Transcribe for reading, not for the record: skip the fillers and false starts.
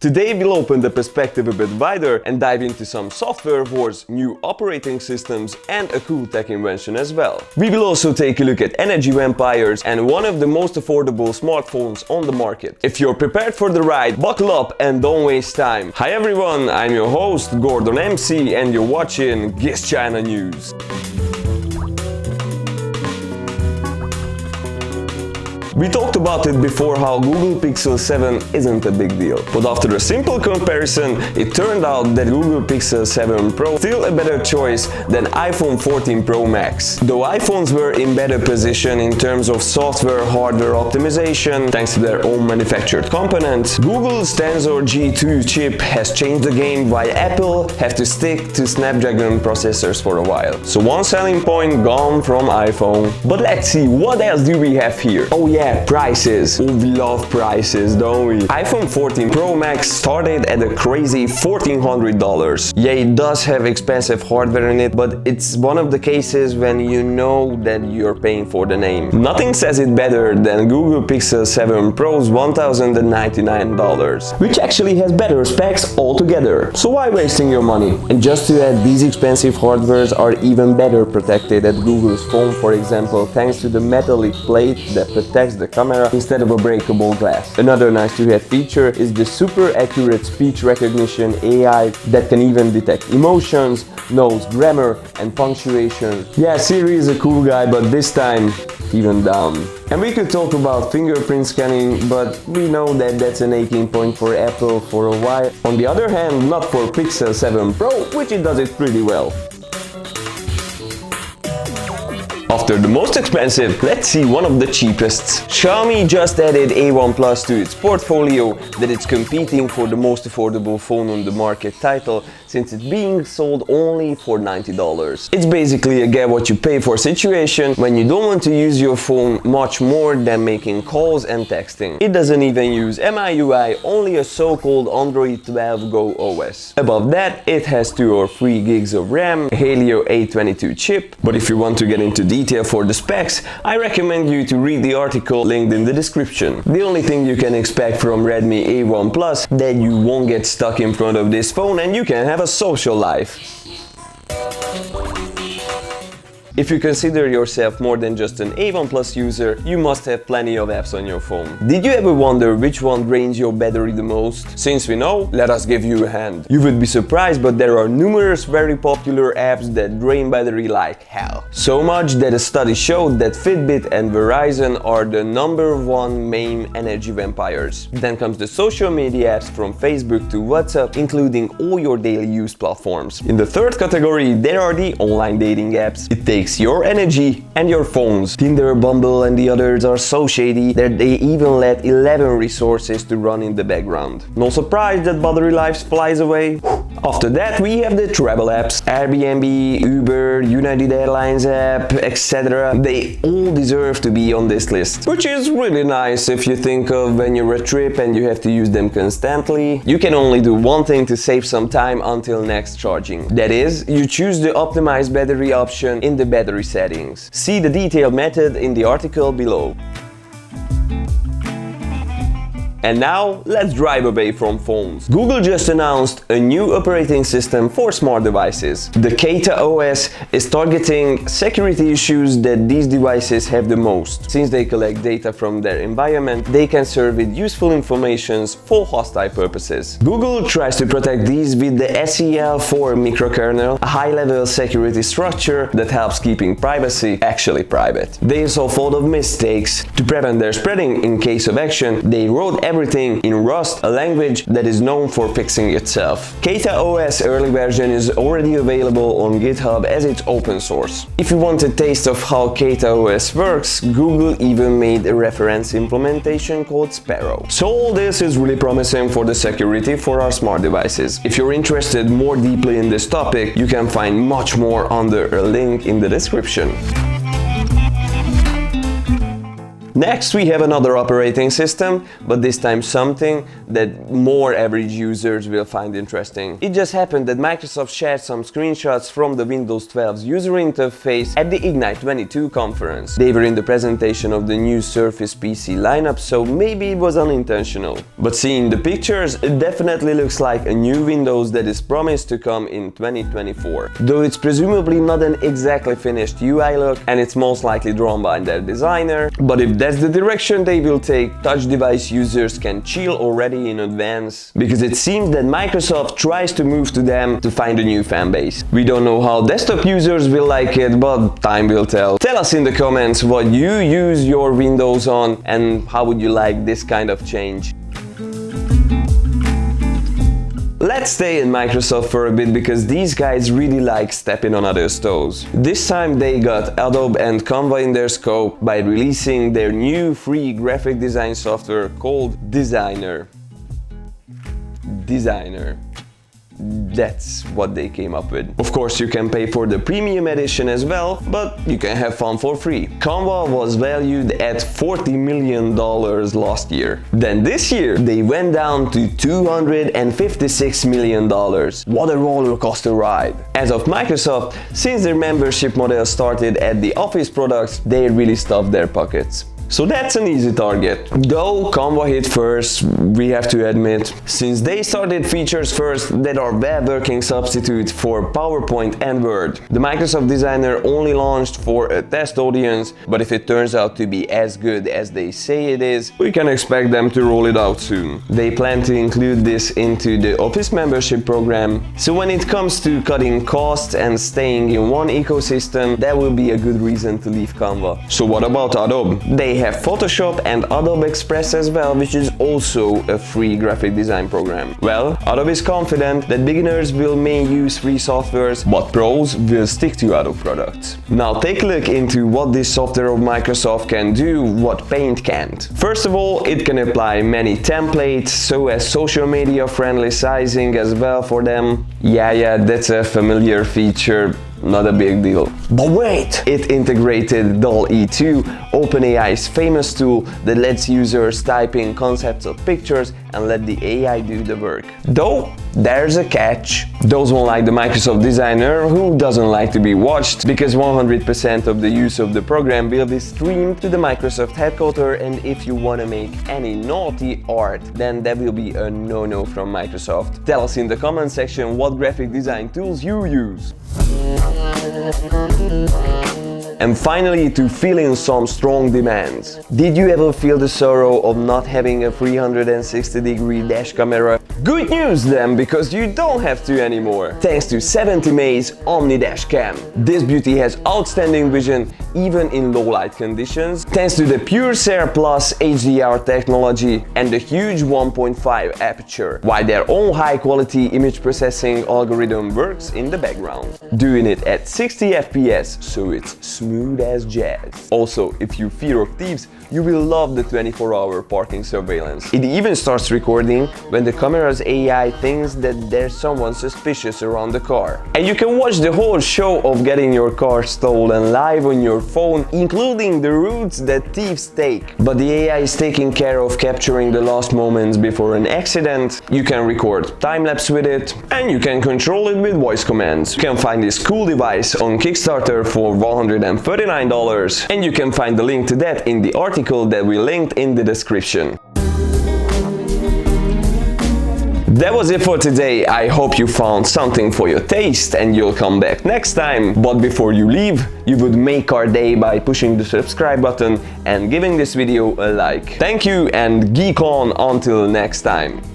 Today we'll open the perspective a bit wider and dive into some software wars, new operating systems and a cool tech invention as well. We will also take a look at energy vampires and one of the most affordable smartphones on the market. If you're prepared for the ride, buckle up and don't waste time. Hi everyone, I'm your host Gordon MC and you're watching GizChina News. We talked about it before how Google Pixel 7 isn't a big deal, but after a simple comparison, it turned out that Google Pixel 7 Pro still a better choice than iPhone 14 Pro Max. Though iPhones were in better position in terms of software hardware optimization thanks to their own manufactured components, Google's Tensor G2 chip has changed the game while Apple have to stick to Snapdragon processors for a while. So one selling point gone from iPhone. But let's see, what else do we have here? Oh yeah, prices. Oh, we love prices, don't we? iPhone 14 Pro Max started at a crazy $1,400. Yeah, it does have expensive hardware in it, but it's one of the cases when you know that you're paying for the name. Nothing says it better than Google Pixel 7 Pro's $1,099, which actually has better specs altogether. So why wasting your money? And just to add, these expensive hardwares are even better protected at Google's phone, for example, thanks to the metallic plate that protects the camera instead of a breakable glass. Another nice to have feature is the super accurate speech recognition AI that can even detect emotions, knows grammar and punctuation. Yeah, Siri is a cool guy, but this time even dumb. And we could talk about fingerprint scanning, but we know that that's an aching point for Apple for a while. On the other hand, not for Pixel 7 Pro, which it does it pretty well. After the most expensive, let's see one of the cheapest. Xiaomi just added A1 Plus to its portfolio that it's competing for the most affordable phone on the market title, since it's being sold only for $90. It's basically a get what you pay for situation when you don't want to use your phone much more than making calls and texting. It doesn't even use MIUI, only a so-called Android 12 Go OS. Above that, it has 2 or 3 gigs of RAM, a Helio A22 chip, but if you want to get into detail for the specs, I recommend you to read the article linked in the description. The only thing you can expect from Redmi A1 Plus that you won't get stuck in front of this phone and you can have a social life. If you consider yourself more than just an A1 Plus user, you must have plenty of apps on your phone. Did you ever wonder which one drains your battery the most? Since we know, let us give you a hand. You would be surprised, but there are numerous very popular apps that drain battery like hell. So much that a study showed that Fitbit and Verizon are the #1 main energy vampires. Then comes the social media apps from Facebook to WhatsApp, including all your daily use platforms. In the third category, there are the online dating apps. It takes your energy and your phones. Tinder, Bumble and the others are so shady that they even let 11 resources to run in the background. No surprise that battery life flies away. After that we have the travel apps, Airbnb, Uber, United Airlines app, etc. They all deserve to be on this list, which is really nice if you think of when you're a trip and you have to use them constantly. You can only do one thing to save some time until next charging. That is, you choose the optimized battery option in the battery settings. See the detailed method in the article below. And now, let's drive away from phones. Google just announced a new operating system for smart devices. The Kata OS is targeting security issues that these devices have the most. Since they collect data from their environment, they can serve it useful information for hostile purposes. Google tries to protect these with the SEL4 microkernel, a high-level security structure that helps keeping privacy actually private. They also thought of mistakes. To prevent their spreading in case of action, they wrote everything in Rust, a language that is known for fixing itself. Kata OS early version is already available on GitHub as it's open source. If you want a taste of how Kata OS works, Google even made a reference implementation called Sparrow. So all this is really promising for the security for our smart devices. If you're interested more deeply in this topic, you can find much more under a link in the description. Next we have another operating system, but this time something that more average users will find interesting. It just happened that Microsoft shared some screenshots from the Windows 12's user interface at the Ignite 22 conference. They were in the presentation of the new Surface PC lineup, so maybe it was unintentional. But seeing the pictures, it definitely looks like a new Windows that is promised to come in 2024. Though it's presumably not an exactly finished UI look, and it's most likely drawn by their designer, but if that's the direction they will take, touch device users can chill already in advance, because it seems that Microsoft tries to move to them to find a new fanbase. We don't know how desktop users will like it, but time will tell. Tell us in the comments what you use your Windows on and how would you like this kind of change. Let's stay in Microsoft for a bit, because these guys really like stepping on others' toes. This time they got Adobe and Canva in their scope by releasing their new free graphic design software called Designer. That's what they came up with. Of course, you can pay for the premium edition as well, but you can have fun for free. Canva was valued at $40 million last year. Then this year, they went down to $256 million. What a roller coaster ride. As of Microsoft, since their membership model started at the Office products, they really stuffed their pockets. So that's an easy target. Though Canva hit first, we have to admit, since they started features first that are web-working substitutes for PowerPoint and Word. The Microsoft Designer only launched for a test audience, but if it turns out to be as good as they say it is, we can expect them to roll it out soon. They plan to include this into the Office membership program, so when it comes to cutting costs and staying in one ecosystem, that will be a good reason to leave Canva. So what about Adobe? They have Photoshop and Adobe Express as well, which is also a free graphic design program. Well, Adobe is confident that beginners may use free softwares, but pros will stick to Adobe products. Now take a look into what this software of Microsoft can do, what Paint can't. First of all, it can apply many templates, so as social media friendly sizing as well for them. Yeah, that's a familiar feature. Not a big deal. But wait! It integrated DALL-E 2, OpenAI's famous tool that lets users type in concepts of pictures and let the AI do the work. Though, there's a catch. Those won't like the Microsoft Designer, who doesn't like to be watched, because 100% of the use of the program will be streamed to the Microsoft headquarters, and if you want to make any naughty art, then that will be a no-no from Microsoft. Tell us in the comment section what graphic design tools you use. And finally, to fill in some strong demands. Did you ever feel the sorrow of not having a 360-degree dash camera? Good news then, because you don't have to anymore. Thanks to 70mA's Omni Dash Cam. This beauty has outstanding vision even in low light conditions, thanks to the PureSare Plus HDR technology and the huge 1.5 aperture, while their own high-quality image processing algorithm works in the background, doing it at 60 FPS, so it's smooth as jazz. Also, if you fear of thieves, you will love the 24-hour parking surveillance. It even starts recording when the camera's AI thinks that there's someone suspicious around the car. And you can watch the whole show of getting your car stolen live on your phone, including the routes that thieves take. But the AI is taking care of capturing the last moments before an accident. You can record time-lapse with it, and you can control it with voice commands. You can find this cool device on Kickstarter for $139, and you can find the link to that in the article that we linked in the description. That was it for today. I hope you found something for your taste and you'll come back next time. But before you leave, you would make our day by pushing the subscribe button and giving this video a like. Thank you and geek on until next time.